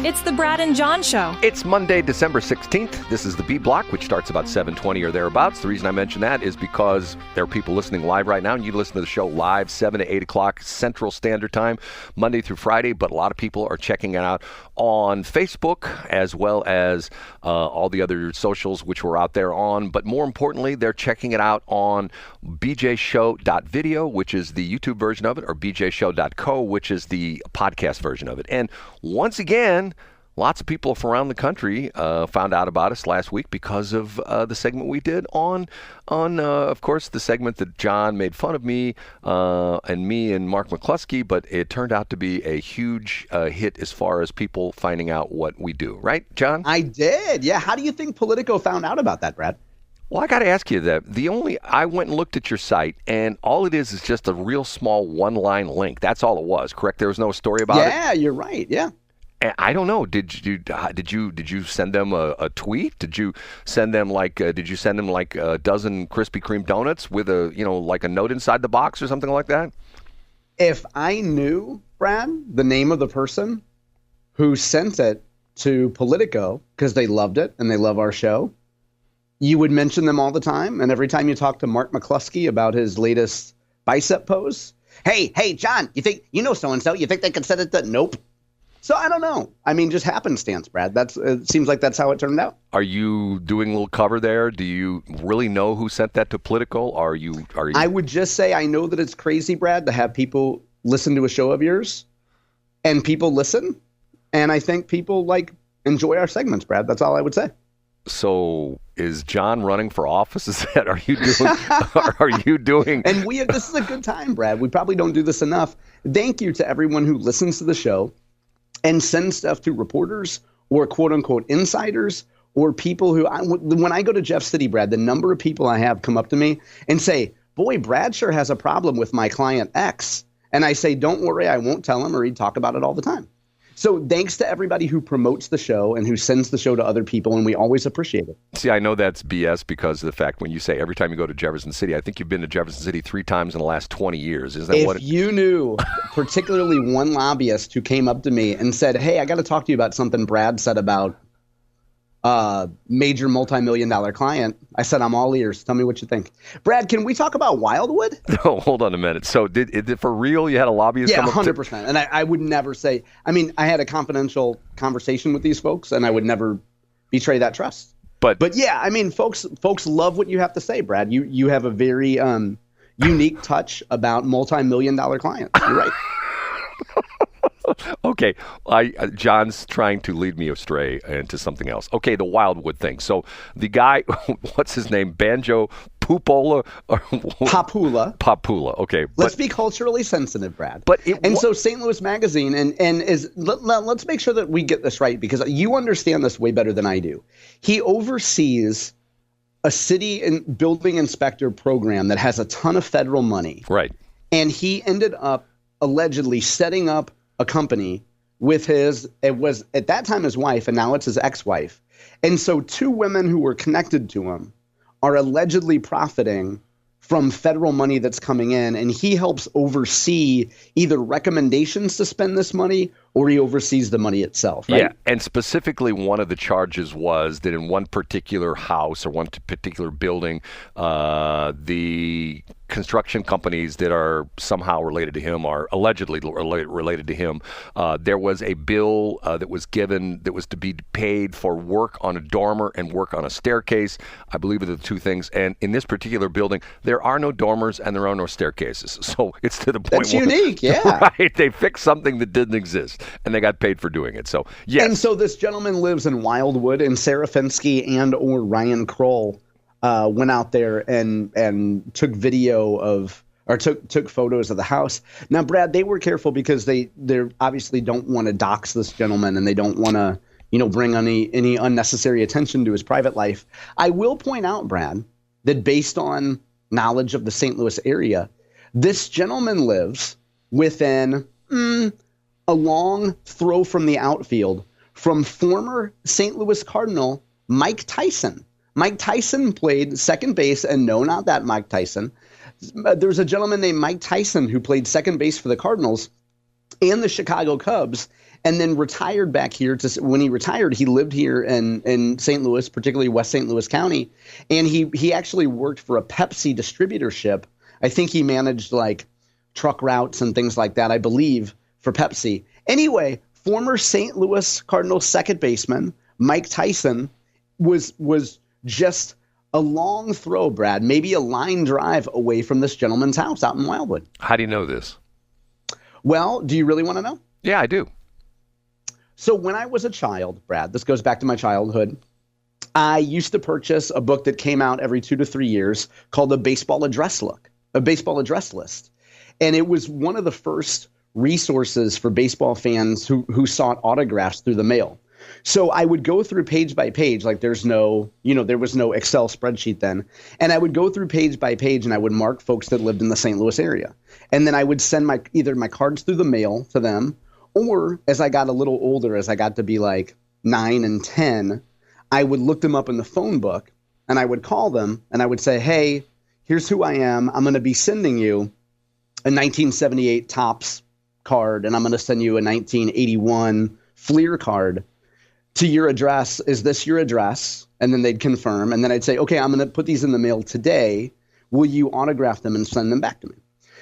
It's the Brad and John Show. It's Monday, December 16th. This is the B Block, which starts about 7:20 or thereabouts. The reason I mention that is because there are people listening live right now, and you listen to the show live 7 to 8 o'clock Central Standard Time, Monday through Friday. But a lot of people are checking it out on Facebook as well as all the other socials which we're out there on. But more importantly, they're checking it out on bjshow.video, which is the YouTube version of it, or bjshow.co, which is the podcast version of it. And once again, lots of people from around the country found out about us last week because of the segment we did on of course, the segment that John made fun of me and Mark McCluskey, but it turned out to be a huge hit as far as people finding out what we do. Right, John? I did, yeah. How do you think Politico found out about that, Brad? Well, I got to ask you that. I went and looked at your site, and all it is just a real small one-line link. That's all it was, correct? There was no story about it? Yeah, you're right, yeah. I don't know. Did you send them a tweet? Did you send them like a dozen Krispy Kreme donuts with like a note inside the box or something like that? If I knew, Brad, the name of the person who sent it to Politico because they loved it and they love our show, you would mention them all the time. And every time you talk to Mark McCluskey about his latest bicep pose, hey, John, you know so-and-so, you think they could send it to? Nope. So I don't know. I mean, just happenstance, Brad. It seems like that's how it turned out. Are you doing a little cover there? Do you really know who sent that to Politico? Are you? I would just say I know that it's crazy, Brad, to have people listen to a show of yours, and people listen, and I think people enjoy our segments, Brad. That's all I would say. So is John running for office? Is that are you doing? And this is a good time, Brad. We probably don't do this enough. Thank you to everyone who listens to the show and send stuff to reporters or quote-unquote insiders or people who, when I go to Jeff City, Brad, the number of people I have come up to me and say, boy, Brad sure has a problem with my client X. And I say, don't worry, I won't tell him, or he'd talk about it all the time. So thanks to everybody who promotes the show and who sends the show to other people, and we always appreciate it. See, I know that's BS because of the fact when you say every time you go to Jefferson City, I think you've been to Jefferson City 3 times in the last 20 years. Is that if you knew, particularly one lobbyist who came up to me and said, hey, I got to talk to you about something Brad said about major multi-million-dollar client, I said, I'm all ears. Tell me what you think. Brad, can we talk about Wildwood? No, hold on a minute. So did for real you had a lobbyist come up? Yeah, 100%. And I would never say, I had a confidential conversation with these folks, and I would never betray that trust. But yeah, folks love what you have to say, Brad. You have a very unique touch about multi-million-dollar clients. You're right. Okay, John's trying to lead me astray into something else. Okay, the Wildwood thing. So the guy, what's his name? Banjo Popoola? Popoola, okay. Let's be culturally sensitive, Brad. So St. Louis Magazine, let's make sure that we get this right, because you understand this way better than I do. He oversees a city and building inspector program that has a ton of federal money. Right. And he ended up allegedly setting up a company with it was at that time his wife, and now it's his ex-wife. And so 2 women who were connected to him are allegedly profiting from federal money that's coming in, and he helps oversee either recommendations to spend this money or he oversees the money itself, right? Yeah, and specifically one of the charges was that in one particular house or one particular building, the construction companies that are somehow related to him are allegedly related to him. There was a bill that was given that was to be paid for work on a dormer and work on a staircase. I believe are the 2 things. And in this particular building, there are no dormers and there are no staircases. So it's to the point that's unique, yeah. Right, they fixed something that didn't exist. And they got paid for doing it. So, yes. And so this gentleman lives in Wildwood, and Sarah Fenske and or Ryan Krull went out there and took took photos of the house. Now, Brad, they were careful because they obviously don't want to dox this gentleman, and they don't want to bring any unnecessary attention to his private life. I will point out, Brad, that based on knowledge of the St. Louis area, this gentleman lives within a long throw from the outfield from former St. Louis Cardinal Mike Tyson. Mike Tyson played second base, and no, not that Mike Tyson. There's a gentleman named Mike Tyson who played second base for the Cardinals and the Chicago Cubs, and then retired back here. When he retired, he lived here in St. Louis, particularly West St. Louis County, and he actually worked for a Pepsi distributorship. I think he managed like truck routes and things like that, I believe, for Pepsi. Anyway, former St. Louis Cardinals second baseman Mike Tyson was just a long throw, Brad, maybe a line drive away from this gentleman's house out in Wildwood. How do you know this? Well, do you really want to know? Yeah, I do. So when I was a child, Brad, this goes back to my childhood, I used to purchase a book that came out every 2 to 3 years called a baseball address list. And it was one of the first resources for baseball fans who sought autographs through the mail. So I would go through page by page, like there was no Excel spreadsheet then. And I would go through page by page and I would mark folks that lived in the St. Louis area. And then I would send either my cards through the mail to them, or as I got a little older, as I got to be like 9 and 10, I would look them up in the phone book and I would call them and I would say, hey, here's who I am. I'm going to be sending you a 1978 Topps card, and I'm going to send you a 1981 Fleer card to your address. Is this your address? And then they'd confirm. And then I'd say, okay, I'm going to put these in the mail today. Will you autograph them and send them back to me?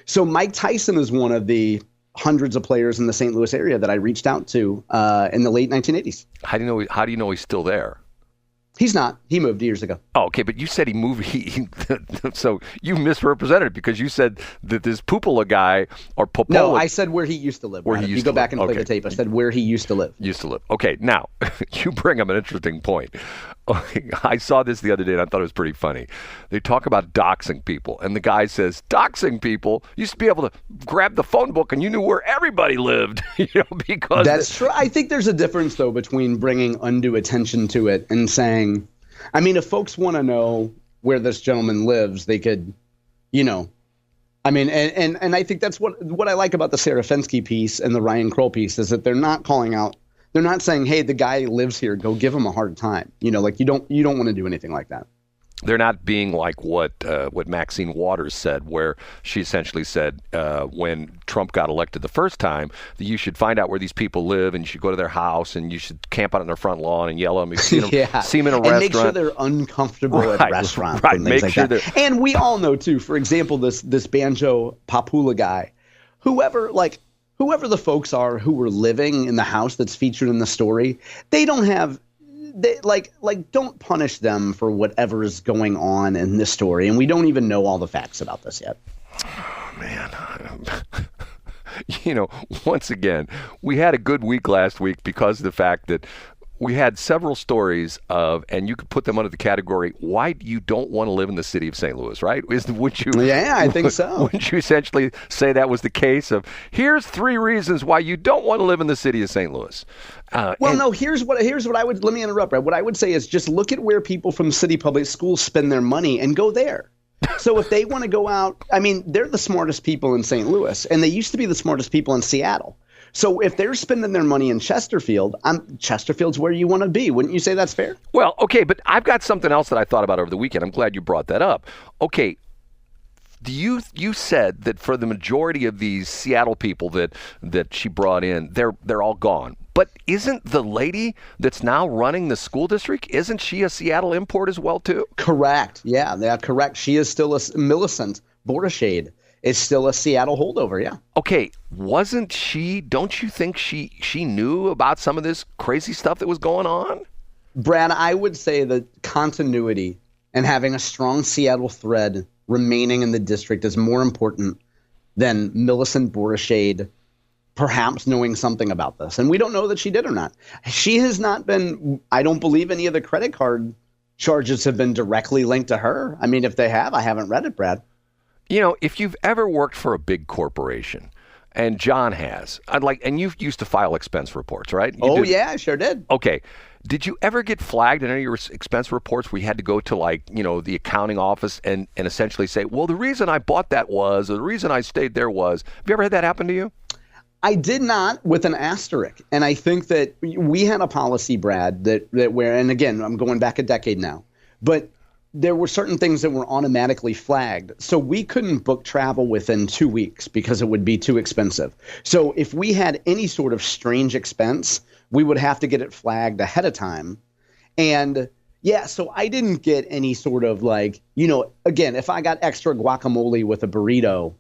So Mike Tyson is one of the hundreds of players in the St. Louis area that I reached out to in the late 1980s. How do you know he's still there? He's not. He moved years ago. Oh, okay, but you said he moved. So you misrepresented it because you said that this Popoola guy or Popoola. No, I said where he used to live. Where he used to live. You go back and play the tape. I said where he used to live. Used to live. Okay, now you bring up an interesting point. I saw this the other day and I thought it was pretty funny. They talk about doxing people, and the guy says, doxing people used to be able to grab the phone book and you knew where everybody lived, because that's true. I think there's a difference though between bringing undue attention to it and saying, I mean, if folks want to know where this gentleman lives, they could, I mean, and I think that's what I like about the Sarah Fenske piece and the Ryan Krull piece is that they're not calling out. They're not saying, hey, the guy lives here, go give him a hard time. Like you don't want to do anything like that. They're not being like what Maxine Waters said, where she essentially said when Trump got elected the first time that you should find out where these people live and you should go to their house and you should camp out on their front lawn and yell at them. See them in a restaurant. And make sure they're uncomfortable at restaurants. Right, make sure they're. And we all know, too, for example, this Banjo Popoola guy, whoever the folks are who were living in the house that's featured in the story, they don't have. Don't punish them for whatever is going on in this story. And we don't even know all the facts about this yet. Oh, man. Once again, we had a good week last week because of the fact that we had several stories and you could put them under the category, why you don't want to live in the city of St. Louis, right? Would you? Yeah, I think so. Wouldn't you essentially say that was the case of, here's 3 reasons why you don't want to live in the city of St. Louis? Here's what I would, let me interrupt, Brad. What I would say is just look at where people from city public schools spend their money and go there. So if they want to go out, I mean, they're the smartest people in St. Louis, and they used to be the smartest people in Seattle. So if they're spending their money in Chesterfield, Chesterfield's where you want to be. Wouldn't you say that's fair? Well, okay, but I've got something else that I thought about over the weekend. I'm glad you brought that up. Okay, you said that for the majority of these Seattle people that she brought in, they're all gone. But isn't the lady that's now running the school district, isn't she a Seattle import as well, too? Correct. Yeah, correct. She is still Millicent Borshaid. Is still a Seattle holdover, yeah. Okay, wasn't she, don't you think she knew about some of this crazy stuff that was going on? Brad, I would say that continuity and having a strong Seattle thread remaining in the district is more important than Millicent Borshaid perhaps knowing something about this. And we don't know that she did or not. She has not been, I don't believe any of the credit card charges have been directly linked to her. I mean, if they have, I haven't read it, Brad. If you've ever worked for a big corporation, and John has, and you used to file expense reports, right? Yeah, I sure did. Okay. Did you ever get flagged in any of your expense reports where you had to go to the accounting office and essentially say, well, the reason I bought that was, or the reason I stayed there was, have you ever had that happen to you? I did not, with an asterisk. And I think that we had a policy, Brad, that where, and again, I'm going back a decade now, but there were certain things that were automatically flagged. So we couldn't book travel within 2 weeks because it would be too expensive. So if we had any sort of strange expense, we would have to get it flagged ahead of time. And yeah, so I didn't get any sort of like, again, if I got extra guacamole with a burrito,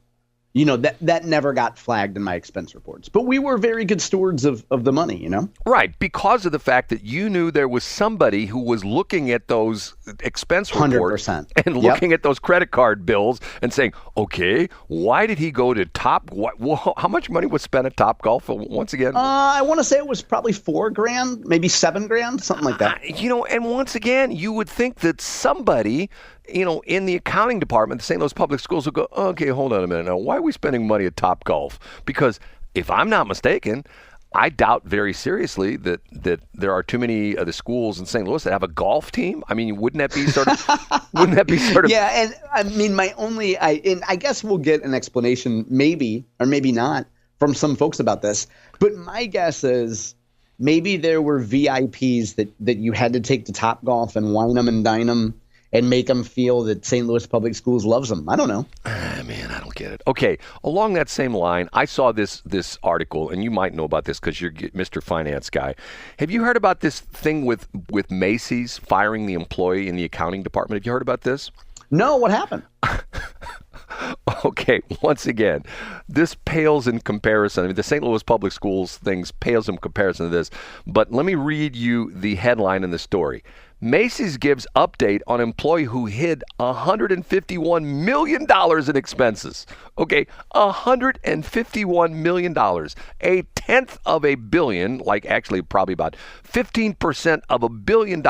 that never got flagged in my expense reports. But we were very good stewards of the money, Right, because of the fact that you knew there was somebody who was looking at those expense reports 100%. and looking at those credit card bills and saying, okay, why did he go to how much money was spent at Topgolf once again? I want to say it was probably $4,000, maybe $7,000, something like that. And once again, you would think that somebody in the accounting department, the St. Louis Public Schools will go, okay, hold on a minute now. Why are we spending money at Topgolf? Because if I'm not mistaken, I doubt very seriously that there are too many of the schools in St. Louis that have a golf team. I mean, wouldn't that be sort of? Yeah, and I mean, I guess we'll get an explanation, maybe or maybe not, from some folks about this. But my guess is maybe there were VIPs that you had to take to Topgolf and wine them and dine them and make them feel that St. Louis Public Schools loves them. I don't know. Man, I don't get it. Okay, along that same line, I saw this article, and you might know about this because you're Mr. Finance guy. Have you heard about this thing with Macy's firing the employee in the accounting department? Have you heard about this? No, what happened? Okay, once again, this pales in comparison. I mean, the St. Louis Public Schools things pales in comparison to this. But let me read you the headline in the story. Macy's gives update on employee who hid $151 million in expenses. Okay, $151 million, a tenth of a billion, like actually probably about 15% of $1 billion.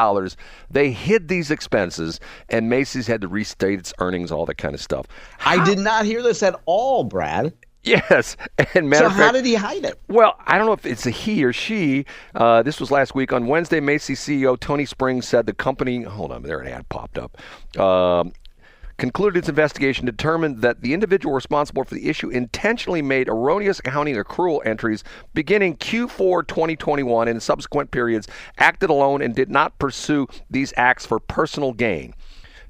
They hid these expenses, and Macy's had to restate its earnings, all that kind of stuff. I did not hear this at all, Brad. Yes. And so how did he hide it? Well, I don't know if it's a he or she. This was last week. On Wednesday, Macy's CEO Tony Springs said the company, hold on, there an ad popped up, concluded its investigation, determined that the individual responsible for the issue intentionally made erroneous accounting accrual entries beginning Q4 2021 and in subsequent periods, acted alone and did not pursue these acts for personal gain.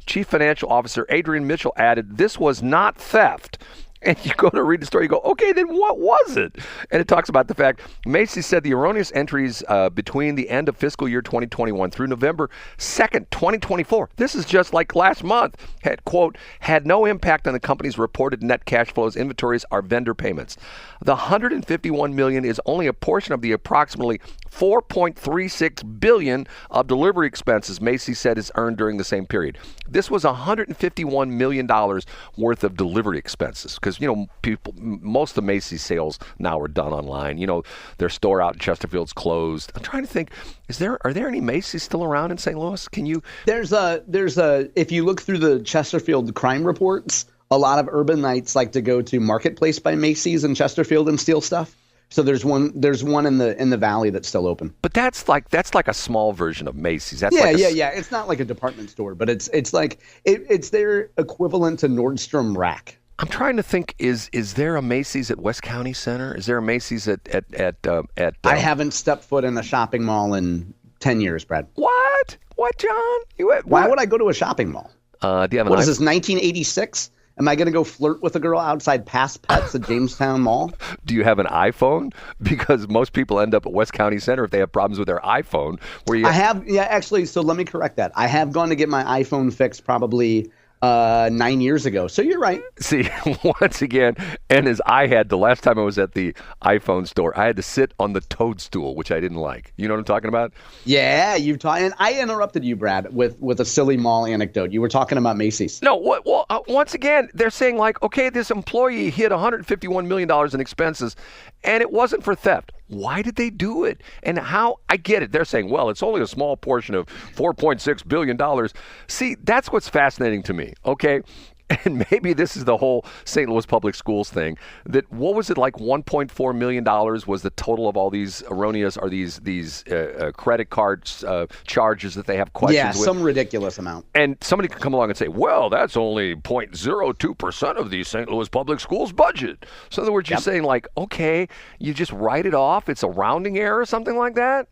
Chief Financial Officer Adrian Mitchell added, this was not theft. And you go to read the story, you go, okay, then what was it? And it talks about the fact, Macy said the erroneous entries between the end of fiscal year 2021 through November 2nd, 2024, this is just like last month, had, quote, had no impact on the company's reported net cash flows, inventories, or vendor payments. The $151 million is only a portion of the approximately $4.36 billion of delivery expenses Macy said is earned during the same period. This was $151 million worth of delivery expenses because, most of Macy's sales now are done online. Their store out in Chesterfield's closed. I'm trying to think, are there any Macy's still around in St. Louis? Can you? There's if you look through the Chesterfield crime reports, a lot of Urbanites like to go to Marketplace by Macy's in Chesterfield and steal stuff. So there's one in the valley that's still open. But that's like a small version of Macy's. That's yeah. It's not like a department store, but it's like it's their equivalent to Nordstrom Rack. I'm trying to think. Is there a Macy's at West County Center? Is there a Macy's at? I haven't stepped foot in a shopping mall in 10 years, Brad. What, John? Why would I go to a shopping mall? Do you have what is this, 1986? Am I going to go flirt with a girl outside Past Pets at Jamestown Mall? Do you have an iPhone? Because most people end up at West County Center if they have problems with their iPhone. Actually, so let me correct that. I have gone to get my iPhone fixed probably 9 years ago. So you're right. See, once again, and as the last time I was at the iPhone store, I had to sit on the toadstool, which I didn't like. You know what I'm talking about? Yeah, and I interrupted you, Brad, with a silly mall anecdote. You were talking about Macy's. No, once again, they're saying like, okay, this employee hid $151 million in expenses, and it wasn't for theft. Why did they do it? And how? I get it. They're saying, well, it's only a small portion of $4.6 billion. See, that's what's fascinating to me, okay? And maybe this is the whole St. Louis Public Schools thing, that what was it, like $1.4 million was the total of all these erroneous or these credit cards charges that they have questions with? Yeah, some ridiculous amount. And somebody could come along and say, well, that's only 0.02% of the St. Louis Public Schools budget. So in other words, you're saying like, okay, you just write it off. It's a rounding error or something like that?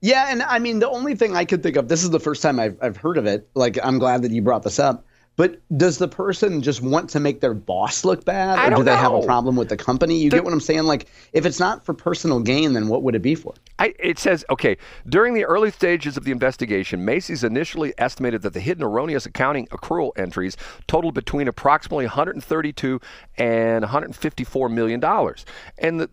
Yeah, and I mean, the only thing I could think of, this is the first time I've heard of it. Like, I'm glad that you brought this up. But does the person just want to make their boss look bad? Or do they have a problem with the company? You get what I'm saying? Like, if it's not for personal gain, then what would it be for? It says, okay, during the early stages of the investigation, Macy's initially estimated that the hidden erroneous accounting accrual entries totaled between approximately $132 and $154 million. And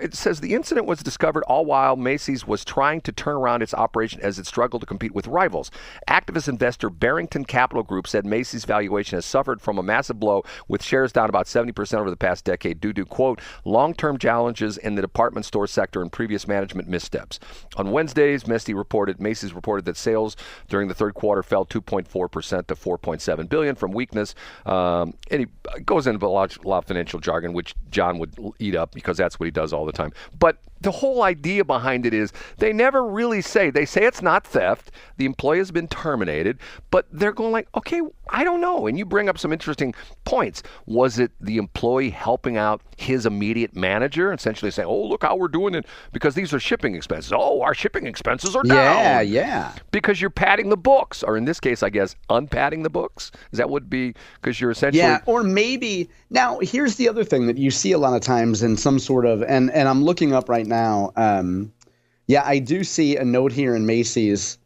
it says the incident was discovered all while Macy's was trying to turn around its operation as it struggled to compete with rivals. Activist investor Barrington Capital Group said Macy's valuation has suffered from a massive blow, with shares down about 70% over the past decade due to, quote, long-term challenges in the department store sector and previous management missteps. On Wednesdays, Macy's reported that sales during the third quarter fell 2.4% to $4.7 billion from weakness. And he goes into a lot of financial jargon, which John would eat up because that's what he does all the time. But the whole idea behind it is they never really say. They say it's not theft. The employee has been terminated, but they're going like, okay, I don't know. And you bring up some interesting points. Was it the employee helping out his immediate manager, essentially saying, oh, look how we're doing it because these are shipping expenses. Oh, our shipping expenses are down. Yeah. Because you're padding the books, or in this case, I guess, unpadding the books. Is that would be because you're essentially. Yeah, or maybe. Now, here's the other thing that you see a lot of times in some sort of, and I'm looking up right now. I do see a note here in Macy's.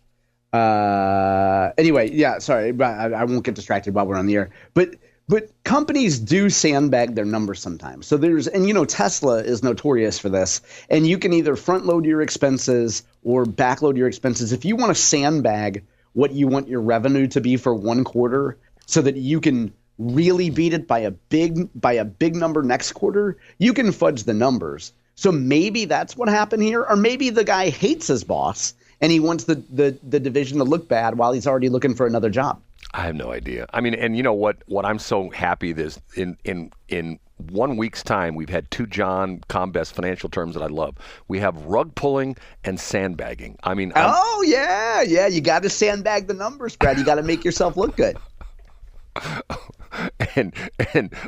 Anyway, yeah, sorry, I won't get distracted while we're on the air. But companies do sandbag their numbers sometimes. So Tesla is notorious for this. And you can either front load your expenses or back load your expenses. If you want to sandbag what you want your revenue to be for one quarter so that you can really beat it by a big number next quarter, you can fudge the numbers. So maybe that's what happened here, or maybe the guy hates his boss and he wants the division to look bad while he's already looking for another job. I have no idea. I mean, and you know what I'm so happy this in 1 week's time, we've had two John Combest financial terms that I love. We have rug pulling and sandbagging. I mean, yeah, you got to sandbag the numbers, Brad. You got to make yourself look good. And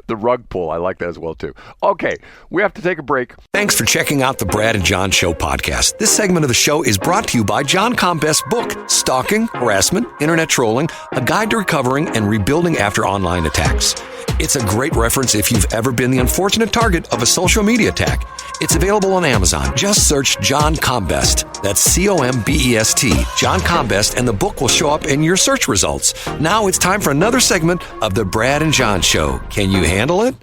the rug pull, I like that as well, too. Okay, we have to take a break. Thanks for checking out the Brad and John Show podcast. This segment of the show is brought to you by John Combest's book, Stalking, Harassment, Internet Trolling, A Guide to Recovering and Rebuilding After Online Attacks. It's a great reference if you've ever been the unfortunate target of a social media attack. It's available on Amazon. Just search John Combest. That's Combest, John Combest, and the book will show up in your search results. Now it's time for another segment of the Brad and John Show. Can you handle it?